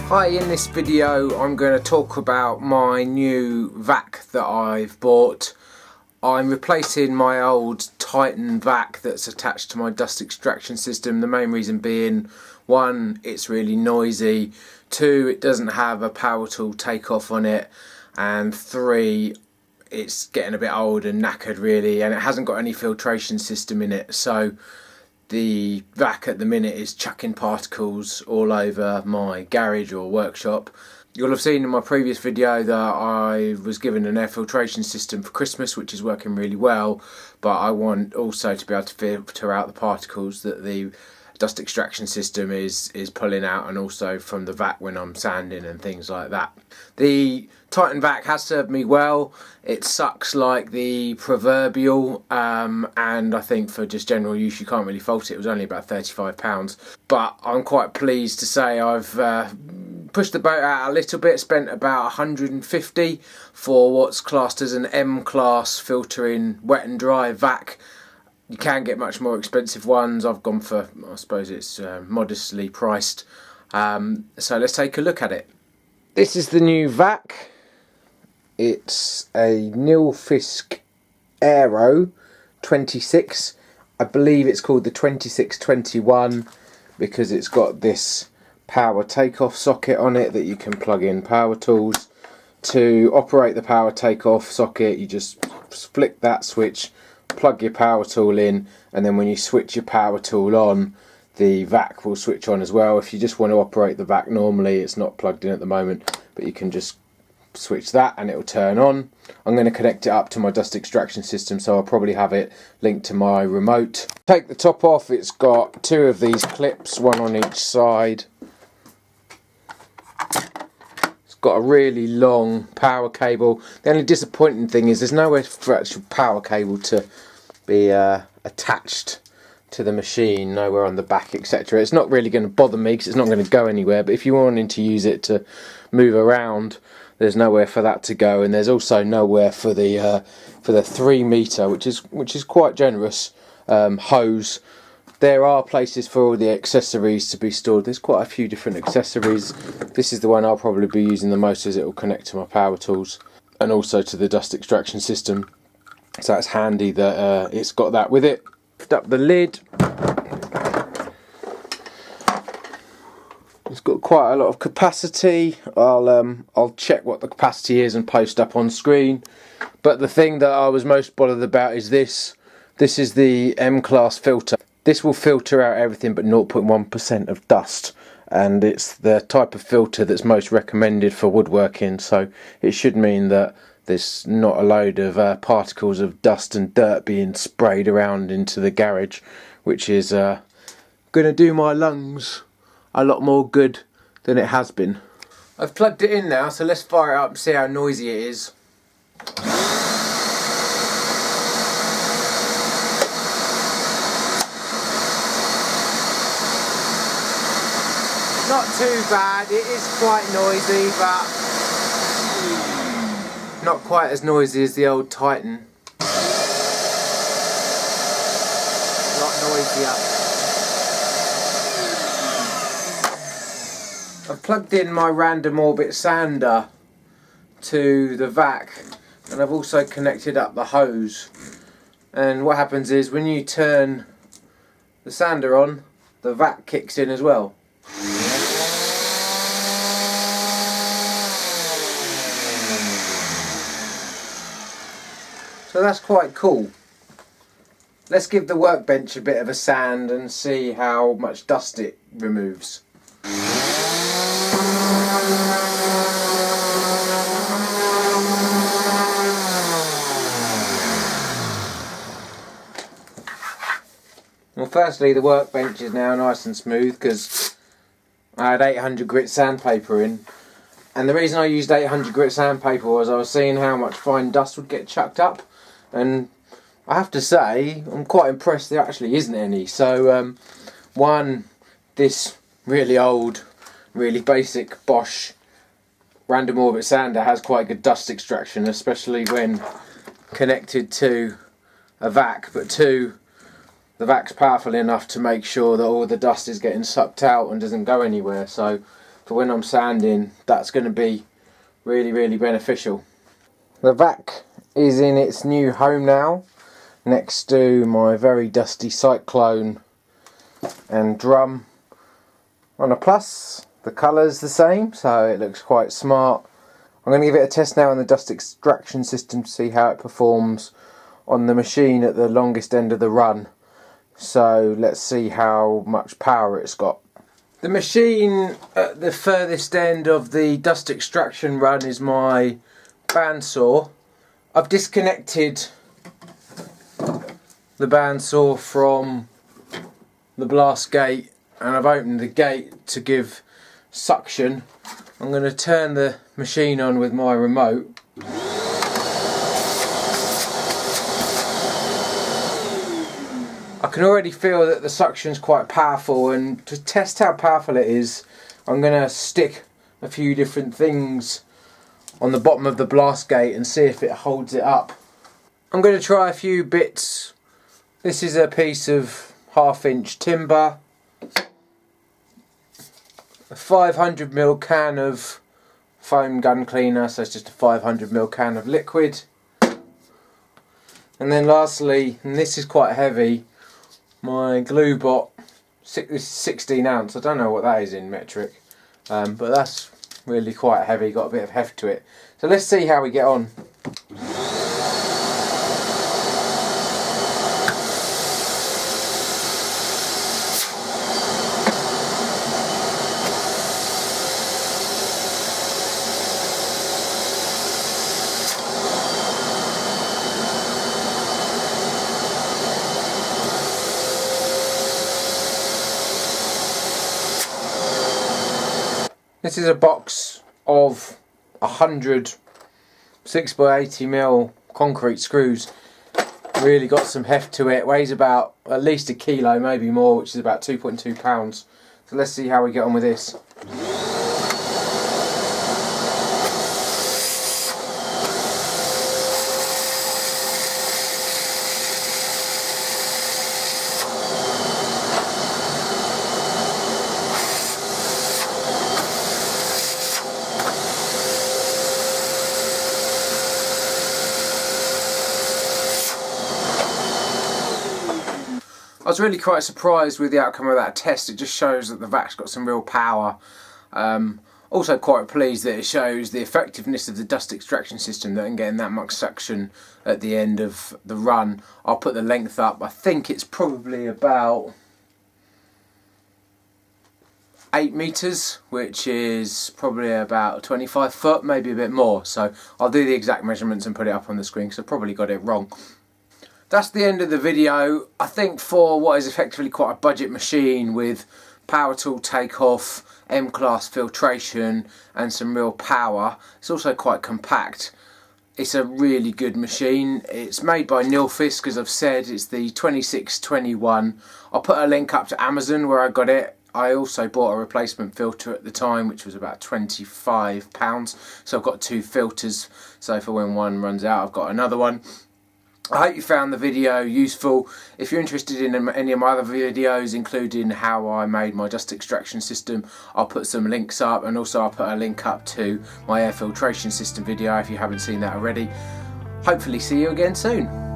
Hi, in this video I'm going to talk about my new vac that I've bought. I'm replacing my old Titan vac that's attached to my dust extraction system. The main reason being, one, it's really noisy, two, it doesn't have a power tool takeoff on it, and three, it's getting a bit old and knackered really, and it hasn't got any filtration system in it. So the vac at the minute is chucking particles all over my garage or workshop. You'll have seen in my previous video that I was given an air filtration system for Christmas, which is working really well, but I want also to be able to filter out the particles that the dust extraction system is pulling out, and also from the vac when I'm sanding and things like that. The Titan vac has served me well. It sucks like the proverbial, and I think for just general use you can't really fault it. It was only about £35, but I'm quite pleased to say I've pushed the boat out a little bit, spent about 150 for what's classed as an M-class filtering wet and dry vac. You can get much more expensive ones. I've gone for, I suppose it's modestly priced. So let's take a look at it. This is the new vac. It's a Nilfisk Aero 26. I believe it's called the 2621 because it's got this power takeoff socket on it that you can plug in power tools. To operate the power takeoff socket, you just flick that switch, plug your power tool in, and then when you switch your power tool on, the vac will switch on as well. If you just want to operate the vac normally, it's not plugged in at the moment, but you can just switch that and it will turn on. I'm going to connect it up to my dust extraction system, so I'll probably have it linked to my remote. Take the top off. It's got two of these clips, one on each side. Got a really long power cable. The only disappointing thing is there's nowhere for actual power cable to be attached to the machine, nowhere on the back, etc. It's not really going to bother me because it's not going to go anywhere, but if you wanted to use it to move around, there's nowhere for that to go, and there's also nowhere for the 3 meter, which is quite generous, hose. There are places for all the accessories to be stored. There's quite a few different accessories. This is the one I'll probably be using the most, as it will connect to my power tools and also to the dust extraction system. So it's handy that it's got that with it. Lift up the lid. It's got quite a lot of capacity. I'll check what the capacity is and post up on screen. But the thing that I was most bothered about is this. This is the M-class filter. This will filter out everything but 0.1% of dust, and it's the type of filter that's most recommended for woodworking, so it should mean that there's not a load of particles of dust and dirt being sprayed around into the garage, which is going to do my lungs a lot more good than it has been. I've plugged it in now, so let's fire it up and see how noisy it is. Not too bad, it is quite noisy, but not quite as noisy as the old Titan. A lot noisier. I've plugged in my random orbit sander to the vac, and I've also connected up the hose. And what happens is when you turn the sander on, the vac kicks in as well. So that's quite cool. Let's give the workbench a bit of a sand and see how much dust it removes. Well, firstly, the workbench is now nice and smooth because I had 800 grit sandpaper in. And the reason I used 800 grit sandpaper was I was seeing how much fine dust would get chucked up. And I have to say, I'm quite impressed there actually isn't any. So, one, this really old, really basic Bosch random orbit sander has quite good dust extraction, especially when connected to a vac. But two, the vac's powerful enough to make sure that all the dust is getting sucked out and doesn't go anywhere. So for when I'm sanding, that's going to be really beneficial. The vac is in its new home now, next to my very dusty Cyclone and drum. On a plus, the colour's the same, so it looks quite smart. I'm going to give it a test now on the dust extraction system to see how it performs on the machine at the longest end of the run. So let's see how much power it's got. The machine at the furthest end of the dust extraction run is my bandsaw. I've disconnected the bandsaw from the blast gate and I've opened the gate to give suction. I'm going to turn the machine on with my remote. I can already feel that the suction's quite powerful, and to test how powerful it is, I'm going to stick a few different things on the bottom of the blast gate and see if it holds it up. I'm going to try a few bits. This is a piece of 1/2-inch timber, a 500ml can of foam gun cleaner, so it's just a 500ml can of liquid, and then lastly, and this is quite heavy, my glue bot. This is 16 ounce, I don't know what that is in metric, but that's really quite heavy, got a bit of heft to it. So let's see how we get on. This is a box of 100 6x80mm concrete screws. Really got some heft to it. Weighs about at least 1 kilo, maybe more, which is about 2.2 pounds. So let's see how we get on with this. I was really quite surprised with the outcome of that test. It just shows that the vac's got some real power. Also quite pleased that it shows the effectiveness of the dust extraction system, that I'm getting that much suction at the end of the run. I'll put the length up. I think it's probably about 8 meters, which is probably about 25 foot, maybe a bit more. So I'll do the exact measurements and put it up on the screen because I probably got it wrong. That's the end of the video. I think for what is effectively quite a budget machine with power tool takeoff, M-class filtration and some real power, it's also quite compact. It's a really good machine. It's made by Nilfisk, as I've said. It's the 2621. I'll put a link up to Amazon where I got it. I also bought a replacement filter at the time, which was about £25. So I've got 2 filters, so for when one runs out I've got another one. I hope you found the video useful. If you're interested in any of my other videos, including how I made my dust extraction system, I'll put some links up, and also I'll put a link up to my air filtration system video if you haven't seen that already. Hopefully see you again soon.